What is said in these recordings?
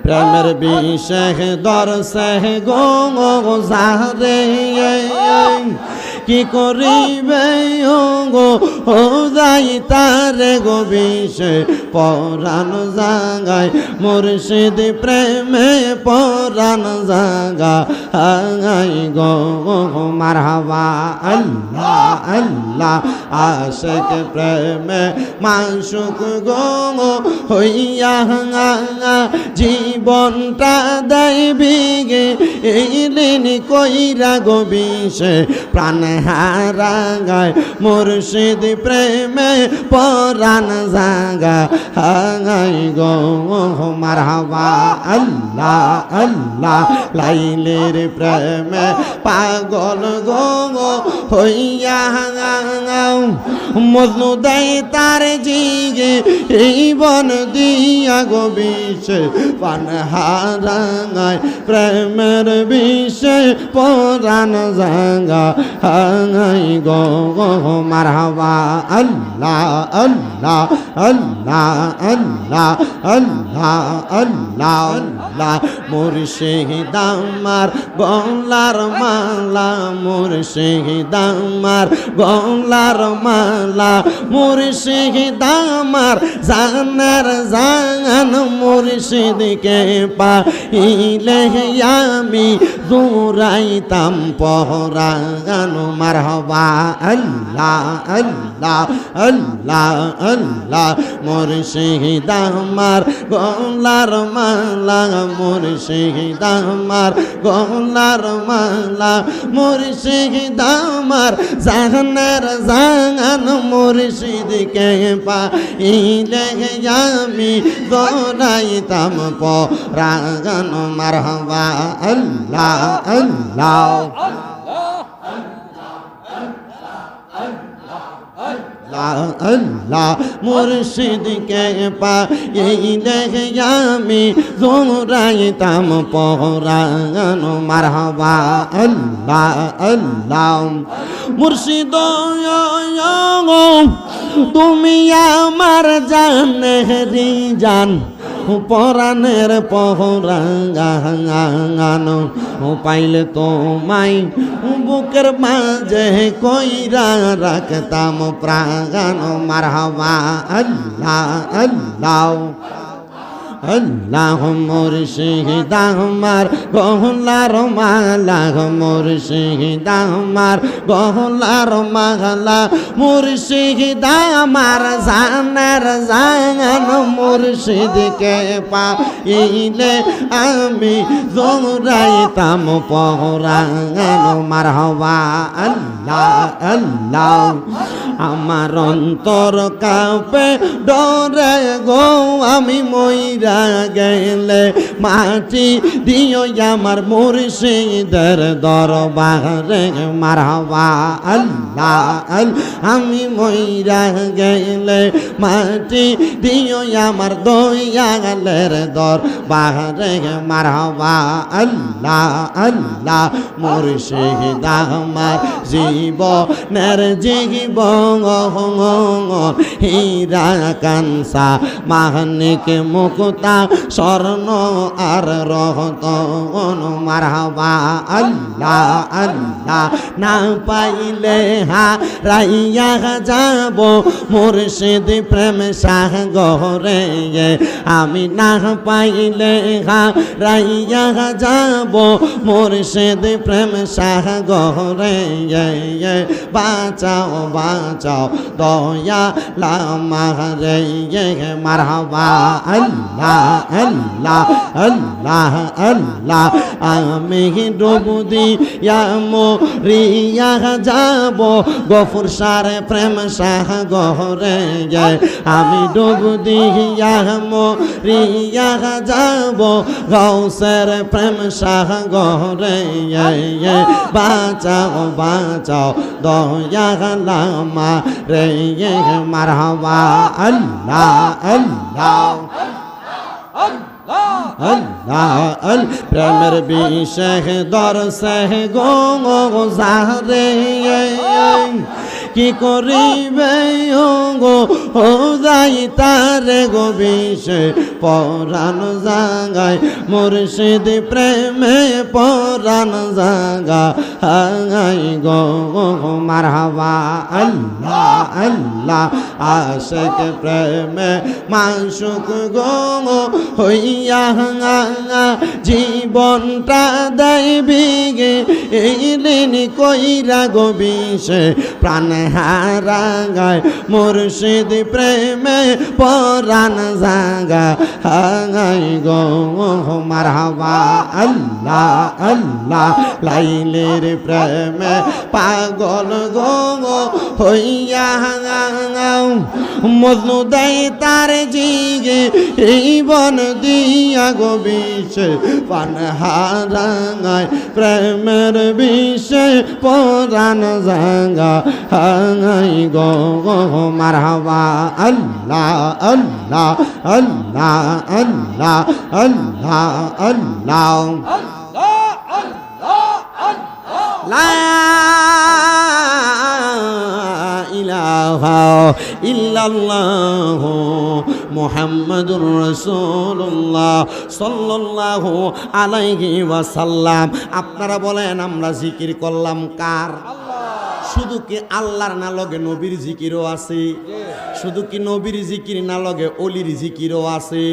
প্রেমের বিশেষ দরসে গো জারে কি করিবে গো ও যাই তারে গো বিষে পরাণ জাগায় মুর্শিদ প্রেমে পরাণ জাগায় গো মারহাবা আল্লাহ আল্লাহ আশিক প্রেমে মাশুক গো হইয়া জীবনটা দেবি গে এইলিন কইরা গো বিষে প্রাণ হারাগায় মুর্শিদ প্রেমে পরাণ জাগায় গো মারহাবা আল্লাহ আল্লাহ লাইলের প্রেমে পাগল গো হইয়া মজনু দেয় তার জিগে এই বন দিয়া গো বিষে প্রাণ হারাগায় প্রেমের বিষে পরাণ জাগায় গো মারহাবা আল্লাহ আল্লাহ আল্লাহ আল্লাহ আল্লাহ আল্লাহ আল্লাহ মুর্শিদ আমার গলার মালা মুর্শিদ আমার গলার মালা মুর্শিদ আমার জানার জান মুর্শিদকে পাইলে আমি দূরাইতাম পহরান মারহাবা আল্লাহ আল্লাহ আল্লাহ আল্লাহ মুর্শিদ আমার গলার মালা মুর্শিদ আমার গলার মালা মুর্শিদ আমার জাহানের জাহান মুর্শিদকে পাইলে আমি দৌড়াইতাম পরাণ মারহাবা আল্লাহ আল্লাহ আল্লাহ মুর্শিদকে পাইলে আমি দৌড়াইতাম পরাণ মারহাবা আল্লাহ আল্লাহ মুর্শিদ তুমি আমার জানেরি জান পরাণের পহরান পাইলে তোমায় বুকের মাঝে কইরা রাখতাম প্রাণ মারহাবা আল্লাহ আল্লাহ আল্লাহ মুর্শিদ আমার গলার মালা মুর্শিদ আমার গলার মালা মুর্শিদ আমার জানার জান মুর্শিদকে পাইলে আমি দৌড়াইতাম পরাণ মারহাবা আল্লাহ আল্লাহ আমার অন্তর কাঁপে ডরে গো আমি মইরা গেলে মাটি দিও আমার মুর্শিদের দরবারে মারহাবা আল্লাহ আমি মইরা গেলে মাটি দিও আমার দয়ালের দরবারে মারহাবা আল্লাহ আল্লাহ মুর্শিদ আমার জীবনের জীবন হীরা কাঞ্চা মানিক মুক্তা স্বর্ণ আর রতন মারহাবা আল্লাহ আল্লাহ না পাইলে হারাইয়া যাব মুর্শিদ প্রেম সাগরে আমি না পাইলে হারাইয়া যাব মুর্শিদ প্রেম সাগরে বাঁচাও বাঁচাও দয়া লামারে মারহাবা আল্লাহ আল্লাহ আল্লাহ আল্লাহ আমি ডুব দিয়া মরিয়া যাব গফুর সারে প্রেম সাগরে আমি ডুব দিয়া মরিয়া যাব গৌসের প্রেম সাগরে বাঁচাও বাঁচাও দয়া লামা রে মারহাবা আল্লাহ আল্লাহ আল্লাহ আল প্রেমের বিশেষ দরসে গো জারে কি করিবে ও গো ও যাই তারে গো বিষে পরাণ জাগায় মুর্শিদ প্রেমে পরাণ জাগায় গো মারহাবা আল্লাহ আল্লাহ আশিক প্রেমে মাশুক গো হইয়া জীবনটা দেবিগে এইলেন কইরা গো বিষে প্রাণ হারাগায় মুর্শিদ প্রেমে পরাণ জাগায় গো মারহাবা আল্লাহ আল্লাহ লাইলের প্রেমে পাগল গো হইয়া মজনু দেয় তার জিগে এই বন দিয়া গো বিষে পান হারাগায় প্রেমের বিষে পরাণ জাগায় গো মারহাবা আল্লাহ আল্লাহ আল্লাহ আল্লাহ আল্লাহ আল্লাহ লা ইলাহা ইল্লাল্লাহু মুহাম্মাদুর রাসূলুল্লাহ সাল্লাল্লাহু আলাইহি ওয়াসাল্লাম। আপনারা বলেন আমরা জিকির করলাম কার? শুধু কি আল্লাহর না লগে নবীর জিকিরও আছে? শুধু কি নবীর জিকির না লগে অলির জিকিরও আছে?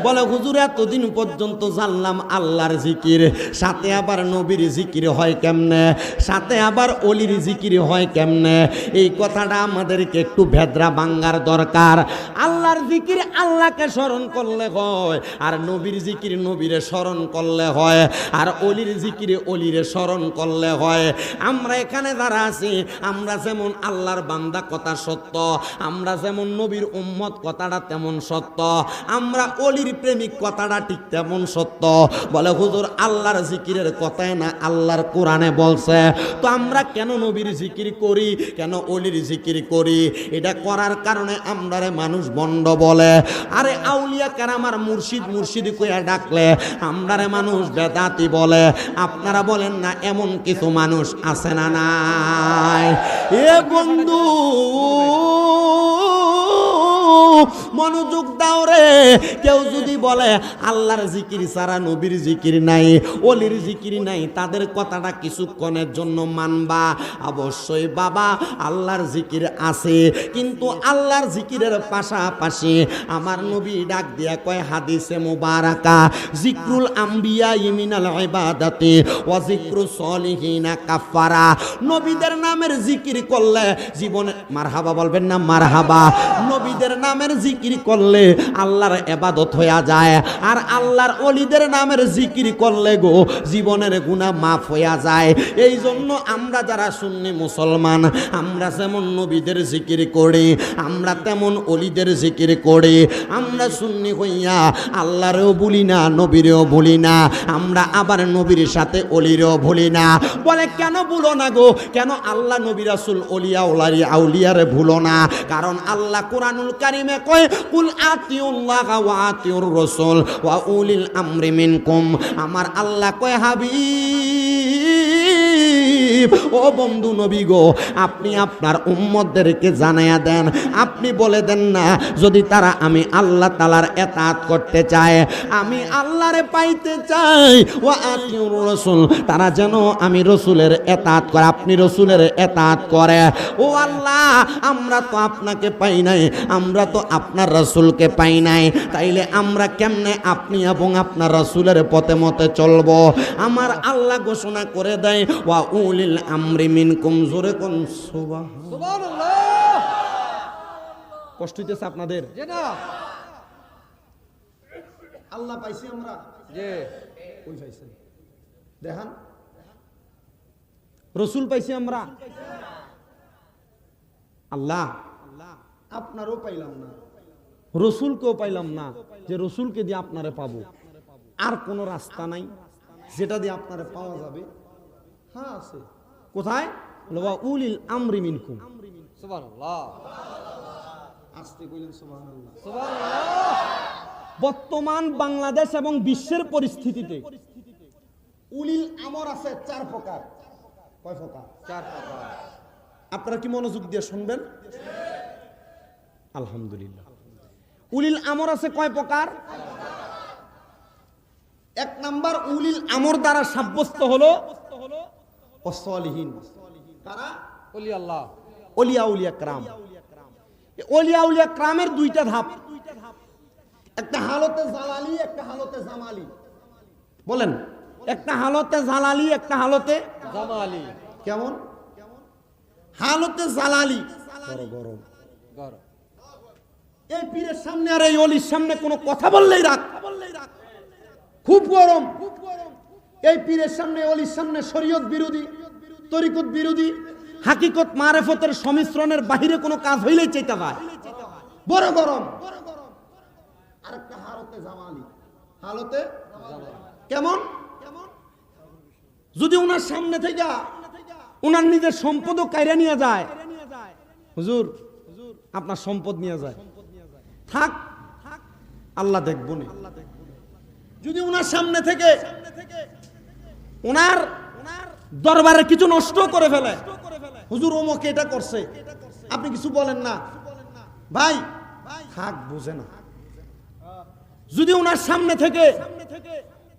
বলে হুজুর এতদিন পর্যন্ত জানলাম আল্লাহর জিকির, সাথে আবার নবীর জিকির হয় কেমনে, সাথে আবার অলির জিকির হয় কেমনে? এই কথাটা আমাদেরকে একটু ভেদরা ভাঙ্গার দরকার। আল্লাহর জিকির আল্লাহকে স্মরণ করলে হয়, আর নবীর জিকির নবীরে স্মরণ করলে হয়, আর অলির জিকির অলিরে স্মরণ করলে হয়। আমরা এখানে যারা আছি আমরা যেমন আল্লাহর বান্দা কথা সত্য, আমরা যেমন নবীর উম্মত কথাটা তেমন সত্য, আমরা অলির প্রেমিক কথাটা ঠিক তেমন সত্য। বলে হুজুর আল্লাহর জিকিরের কথাই না আল্লাহর কোরআনে বলছে, তো আমরা কেন নবীর জিকির করি, কেন অলির জিকির করি? এটা করার কারণে আমরারে মানুষ বন্ড বলে। আরে আউলিয়া কেরামার মুর্শিদ মুর্শিদ কইয়া ডাকলে আমরারে মানুষ বেদাতি বলে। আপনারা বলেন না এমন কিছু মানুষ আছে না নাই? এ বন্ধু মনোযোগ দাও রে। কেউ যদি বলে আল্লাহর জিকির ছাড়া নবীর জিকির নাই, অলির জিকির নাই, তাদের কথাটা কিছুক্ষণের জন্য মানবা। অবশ্যই বাবা আল্লাহর জিকির আছে, কিন্তু আল্লাহর জিকিরের পাশাপাশি আমার নবী ডাক দিয়া কয় হাদিসে মুবারাকা, জিক্রুল আম্বিয়া মিনাল ইবাদাতি ওয়া জিক্রুস সলিহিনা কাফারা। নবীদের নামের জিকির করলে জীবনে মারহাবা বলবেন না? মারহাবা। নবীদের নামের জিকির করলে আল্লাহর ইবাদত হয়ে যায়, আর আল্লাহর ওলিদের নামের জিকির করলে গো জীবনের গুনাহ মাফ হয়ে যায়। এই জন্য আমরা যারা সুন্নি মুসলমান, আমরা যেমন নবীদের জিকির করি, আমরা তেমন ওলিদের জিকির করি। আমরা সুন্নি হইয়া আল্লাহরেও ভুলি না, নবীরেও ভুলি না, আমরা আবার নবীর সাথে অলিরেও ভুলি না। বলে কেন ভুলো না গো? কেন আল্লাহ নবী রাসূল ওলিয়া ওলারি আউলিয়ারে ভুলো না? কারণ আল্লাহ কোরআনুল কারীমে কয় কুল আতিউল্লাহ ওয়া আতিউর রাসূল ওয়া উলিল আমরি মিনকুম। আমার আল্লাহ কয় হাবিব ও বন্ধু নবী গো, আপনি আপনার উম্মতদেরকে জানায়া দেন, আপনি বলে দেন না যদি তারা আমি আল্লাহ তাআলার ইতাআত করতে চায়, আমি আল্লাহরে পাইতে চাই, ওয়া আতিউর রাসূল, তারা যেন আমি রাসূলের ইতাআত করে, আপনি রাসূলের ইতাআত করে। ও আল্লাহ আমরা তো আপনাকে পাই নাই, আমরা তো আপনার রাসূলকে পাই নাই, তাইলে আমরা কেমনে আপনি এবং আপনার রাসূলের পথে মতে চলবো? আমার আল্লাহ ঘোষণা করে দেয় ওয়া উলিল আমরি মিনকুম। জোরে কোন সুবহানাল্লাহ। কষ্ট হইতেছে আপনাদের? জি না। আল্লাহ পাইছি আমরা? জি। কই পাইছেন দেখান। রাসূল পাইছি আমরা? আল্লাহ আপনারও পাইলাম না, রসুলকেও পাইলাম না, যে রসুলকে দিয়ে আপনারে পাবো। আর কোন রাস্তা নাই যেটা দিয়ে আপনারে পাওয়া যাবে? হ্যাঁ আছে। কোথায়? ওয়া উলিল আমরি মিনকুম। সুবহানাল্লাহ। আস্তে কইলেন সুবহানাল্লাহ। সুবহানাল্লাহ। বর্তমান বাংলাদেশ এবং বিশ্বের পরিস্থিতিতে উলিল আমর আছে চার প্রকার। কয় প্রকার? চার প্রকার। আপনারা কি মনোযোগ দিয়ে শুনবেন? আলহামদুলিল্লাহ। উলিল আমর আছে কয় প্রকার? এক নাম্বার, উলিল আমর দ্বারা সাব্যস্ত হলো অসলিহীন। কারা? ওলি আল্লাহ, ওলিয়া উলিয়া کرام। ওলিয়া উলিয়া کرامের দুইটা ধাপ, একটা হালতে জালালি, একটা হালতে জামালি। বলেন, একটা হালতে জালালি, একটা হালতে জামালি। কেমন? হালতে জালালি গরম, এই পীরের সামনে আর এই অলির সামনে কোনো কথা বললেই রাগ, খুব গরম। এই পীরের সামনে অলির সামনে শরীয়ত বিরোধী, তরিকত বিরোধী, হাকিকত মারেফতের সংমিশ্রণের বাহিরে কোনো কাজ হইলেই চাইতে পায়, বড় গরম। আরেকটা হালতে জামালি, হালতে কেমন? যদি ওনার সামনে থেকে ওনার নিজের সম্পদও কাইরা নিয়ে যায়, হুজুর আপনার সম্পদ নিয়ে যায়, থাক আল্লাহ দেখবো না। যদি ওনার সামনে থেকে ওনার দরবারে কিছু নষ্ট করে ফেলে, হুজুর অমুক এটা করছে, আপনি কিছু বলেন না, ভাই থাক, বুঝে না। যদি ওনার সামনে থেকে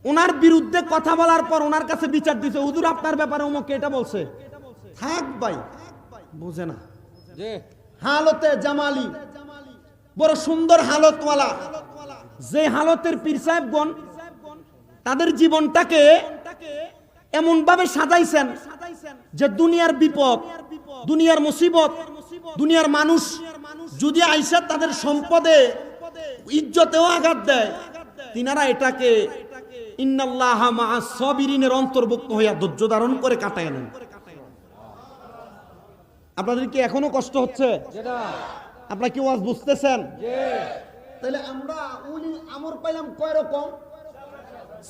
ওনার বিরুদ্ধে কথা বলার পর ওনার কাছে বিচার দিছে, হুজুর আপনার ব্যাপারে অমুক এটা বলছে, থাক ভাই, বুঝে না। হালতে জামালি, বড় সুন্দর হালতওয়ালা, যে হালতের পীর সাহেবগণ তাদের জীবনটাকে এমন ভাবে সাজাইছেন যে দুনিয়ার বিপদ, দুনিয়ার মুসিবত, দুনিয়ার মানুষ যদি আইসা তাদের সম্পদে ইজ্জতেও আঘাত দেয়, তিনারা এটাকে ইন্নাল্লাহা মাআস সাবিরিনের অন্তর্ভুক্ত হইয়া ধৈর্য ধারণ করে কাটায় নেন। আপনাদের কি এখনো কষ্ট হচ্ছে? আপনারা কি ওয়াজ বুঝতেছেন? তাহলে আমরা উলিল আমর পাইলাম কয় রকম?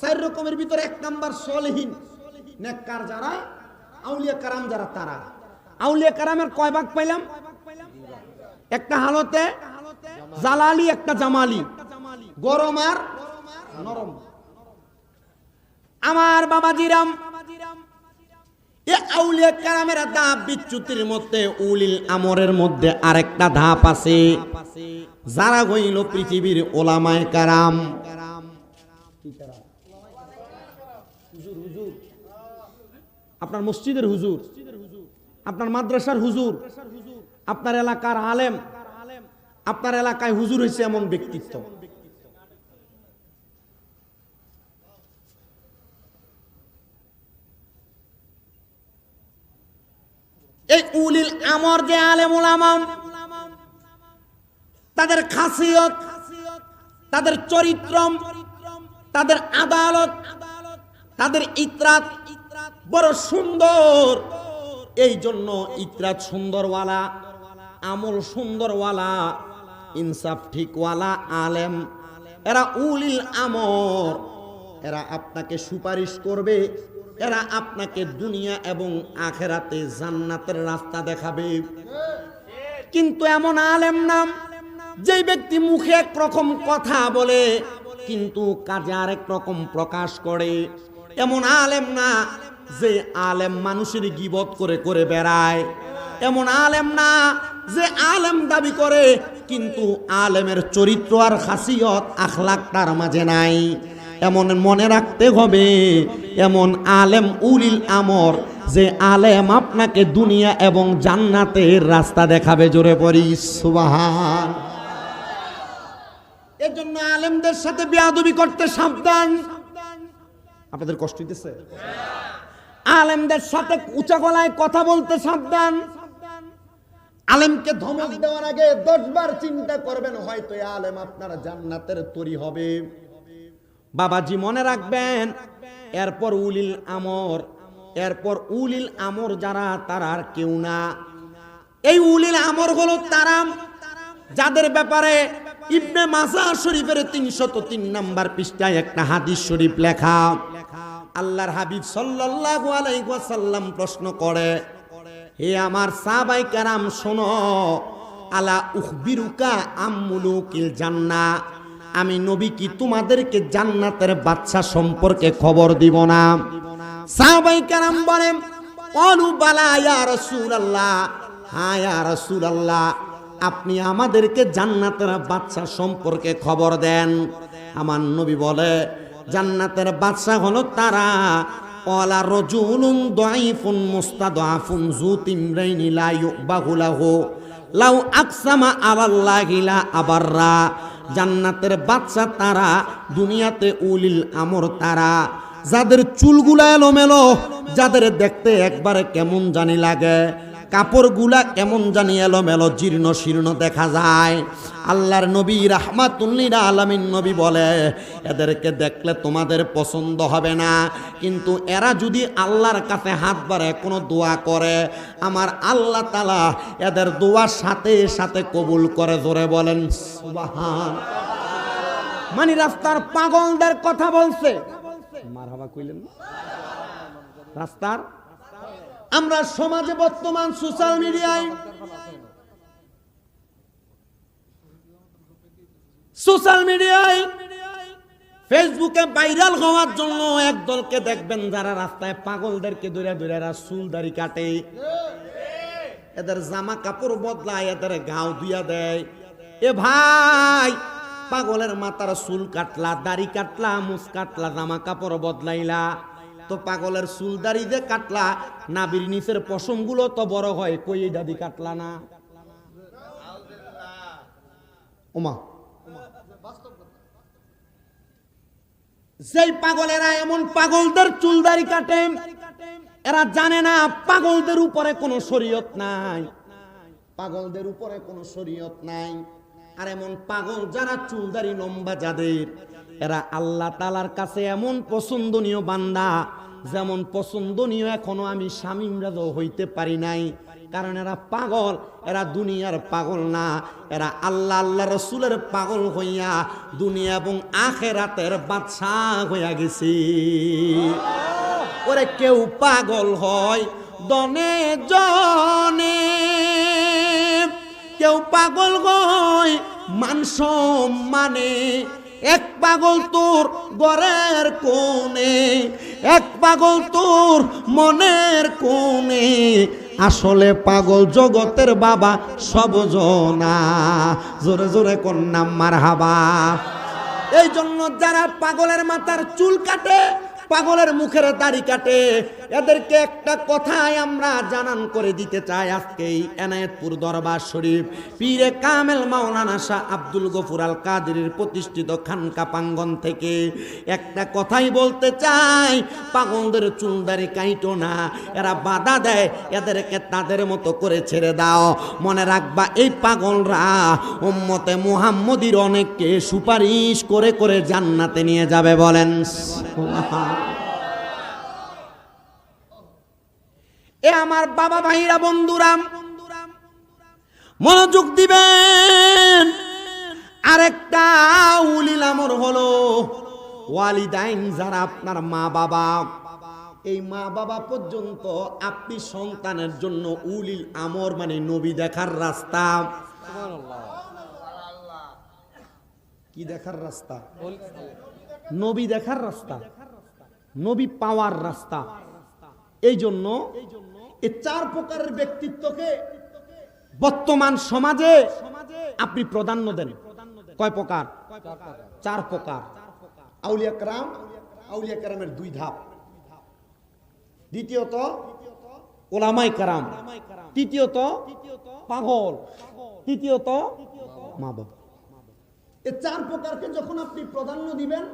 4 রকমের ভিতরে এক নাম্বার সলিহীন, নেককার যারা, আউলিয়া کرام যারা, তারা। আউলিয়া کرامের কয় ভাগ পাইলাম? একটা হালতে জালালি, একটা জামালি, গরম আর নরম। আমার বাবাজিরাম, এই আউলিয়া کرامের ধাপ বিচ্যুতির মধ্যে উলিল আমরের মধ্যে আরেকটা ধাপ আছে, যারা হইল পৃথিবীর ওলামায়ে کرام। আপনার মসজিদের হুজুর, আপনার মাদ্রাসার হুজুর, আপনার এলাকার আলেম, আপনার এলাকায় হুজুর হয়েছে এমন ব্যক্তিত্ব। এই উলিল আমর যে আলেম ওলামা, তাদের খাসিয়ত, তাদের চরিত্র, তাদের আদালত, তাদের ইতরাত বড় সুন্দর। এই জন্য ইতরাত সুন্দরওয়ালা, আমল সুন্দরওয়ালা, ইনসাফ ঠিকওয়ালা আলেম, এরা উলিল আমর। এরা আপনাকে সুপারিশ করবে, এরা আপনাকে দুনিয়া এবং আখেরাতে জান্নাতের রাস্তা দেখাবে। কিন্তু এমন আলেম নাম যে ব্যক্তি মুখে একরকম কথা বলে কিন্তু কাজে আরেক রকম প্রকাশ করে, এমন আলেম না। যে আলেম মানুষের গীবত করে করে বেড়ায়, এমন আলেম না। যে আলেম দাবি করে কিন্তু আলেমের চরিত্র আর খাসিয়ত আখলাক তার মাঝে নাই, এমন মনে রাখতে হবে। এমন আলেম উলিল আমর, যে আলেম আপনাকে দুনিয়া এবং জান্নাতের রাস্তা দেখাবে। জোরে পড়ি সুবহান। এর জন্য আলেমদের সাথে বেয়াদবি করতে সাবধান। আপনাদের কষ্ট হইতেছে? আলেমদের সাথে উঁচা গলায় কথা বলতে সাবধান। আলেমকে ধমক দেওয়ার আগে 10 বার চিন্তা করবেন, হয়তো এই আলেম আপনার জান্নাতের তরি হবে। বাবাজি মনে রাখবেন, এরপর উলিল আমর, এরপর উলিল আমর যারা, তারা আর কেউ না। এই উলিল আমর হলো তারা যাদের ব্যাপারে ইবনে মাজাহ শরীফের 303 নাম্বার পৃষ্ঠায় একটা হাদিস শরীফ লেখা। আল্লাহর হাবিব সাল্লাল্লাহু আলাইহি ওয়াসাল্লাম প্রশ্ন করে, হে আমার সাহাবায়ে কেরাম শোনো, আলা উখবিরুকা আম মুলুকিল জান্নাহ, আমি নবী কি তোমাদেরকে জান্নাতের বাদশা সম্পর্কে খবর দিব না? সাহাবায়ে কেরাম বলেন, ক্বালু বালা ইয়া রাসূলুল্লাহ, হ্যাঁ ইয়া রাসূলুল্লাহ, আপনি আমাদেরকে জান্নাতের বাদশা সম্পর্কে খবর দেন। আমার নবী বলে, জান্নাতের বাদশা হলো তারা ওয়ালা রাজুলুন দাঈফুন মুস্তাদআফুন যু তিমরাইনি লা ইউবাহু লাহু লাউ আকসামা আলাল্লাহি লা আবাররা। জান্নাতের বাদশা তারা, দুনিয়াতে উলিল আমর তারা, যাদের চুলগুলা এলোমেলো, যাদের দেখতে একবারে কেমন জানি লাগে, কাপড়গুলা কেমন জানি এলোমেলো জীর্ণ শীর্ণ দেখা যায়। আল্লাহর নবী রাহমাতুল্লিল আলামিন নবী বলে, এদেরকে দেখলে তোমাদের পছন্দ হবে না, কিন্তু এরা যদি আল্লাহর কাছে হাত বাড়ায় কোনো দোয়া করে, আমার আল্লাহ তাআলা এদের দোয়ার সাথে সাথে কবুল করে। জোরে বলেন সুবহান। মানে রাস্তার পাগলদের কথা বলছে, মারহাবা কইলেন না? রাস্তার আমরা সমাজে বর্তমান সোশ্যাল মিডিয়ায় ফেসবুকে ভাইরাল হওয়ার জন্য একদলকে দেখবেন যারা রাস্তায় পাগলদেরকে ধরে ধরে চুল দাড়ি কাটে, এদের জামা কাপড় বদলায়, এদের গাও ধুইয়া দেয়। এ ভাই, পাগলের মাথার চুল কাটলা, দাড়ি কাটলা, মুছ কাটলা, জামা কাপড় বদলাইলা, তো পাগলের চুল দাড়ি যে কাটলা, নাবির নিচের পশম গুলো তো বড় হয়, কই এই দাদি কাটলা না? ওমা, যেই পাগলেরা এমন পাগলদের চুল দাড়ি কাটে, এরা জানে না পাগলদের উপরে কোনো শরীয়ত নাই, পাগলদের উপরে কোনো শরীয়ত নাই। আর এমন পাগল যারা চুল দাড়ি লম্বা যাদের, এরা আল্লাহ তাআলার কাছে এমন পছন্দনীয় বান্দা, যেমন পছন্দনীয় এখনো আমি স্বামীমরাজও হইতে পারি নাই। কারণ এরা পাগল, এরা দুনিয়ার পাগল না, এরা আল্লাহ আল্লাহ রসুলের পাগল হইয়া দুনিয়া এবং আখেরাতের বাদশাহ হইয়া গেছে। ওরে কেউ পাগল হয় দনে জনে, কেউ পাগল হয় মান সম্মানে। এক পাগল তোর ঘরের কোণে, এক পাগল তোর মনের কোণে, আসলে পাগল জগতের বাবা সব জনা। জোরে জোরে কন্যা মারহাবা। এই জন্য যারা পাগলের মাথার চুল কাটে, পাগলের মুখের দাড়ি কাটে, এদেরকে একটা কথাই আমরা জানান করে দিতে চাই। আজকে এই এনায়েতপুর দরবার শরীফ পীরে কামেল মাওলানা শাহ আব্দুল গফুর আল কাদেরের প্রতিষ্ঠিত খানকা প্রাঙ্গণ থেকে একটা কথাই বলতে চাই, পাগলদের চুল দাড়ি কাইটো না, এরা বাধা দেয়, এদেরকে তাদের মতো করে ছেড়ে দাও। মনে রাখবা, এই পাগলরা উম্মতে মুহাম্মদীর অনেককে সুপারিশ করে করে জান্নাতে নিয়ে যাবে। বলেন এ আমার বাবা ভাইরা বন্ধুরা, মনোযোগ দিবেন। আরেকটা উলিল আমর হলো ওয়ালিদাইন, যারা আপনার মা বাবা, এই মা বাবা পর্যন্ত আপনি সন্তানের জন্য উলিল আমর, মানে নবী দেখার রাস্তা। কি দেখার রাস্তা? নবী দেখার রাস্তা, নবী পাওয়ার রাস্তা। এই জন্য এই চার প্রকারের ব্যক্তিত্বকে বর্তমান সমাজে আপনি প্রাধান্য দেন। কয় প্রকার? চার প্রকার। আউলিয়া কেরাম, আউলিয়া কেরামের দুই ধাপ। দ্বিতীয়ত ওলামায়ে কেরাম, তৃতীয়ত পাগল, তৃতীয়ত মা বাবা। এই চার প্রকারকে যখন আপনি প্রাধান্য দিবেন,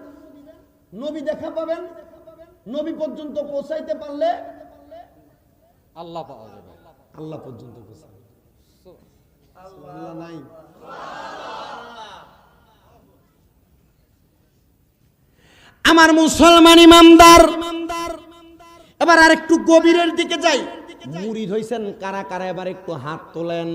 নবী দেখা পাবেন, নবী পর্যন্ত পৌঁছাইতে পারলে আল্লাহ পাওয়া যাবে। আল্লাহ পর্যন্ত পৌঁছাবে, আল্লাহ নাই। আমার মুসলমান ইমানদার, এবার আর একটু গভীরের দিকে যাই। মুরিদ হইছেন কারা কারা, এবার একটু হাত তোলেন।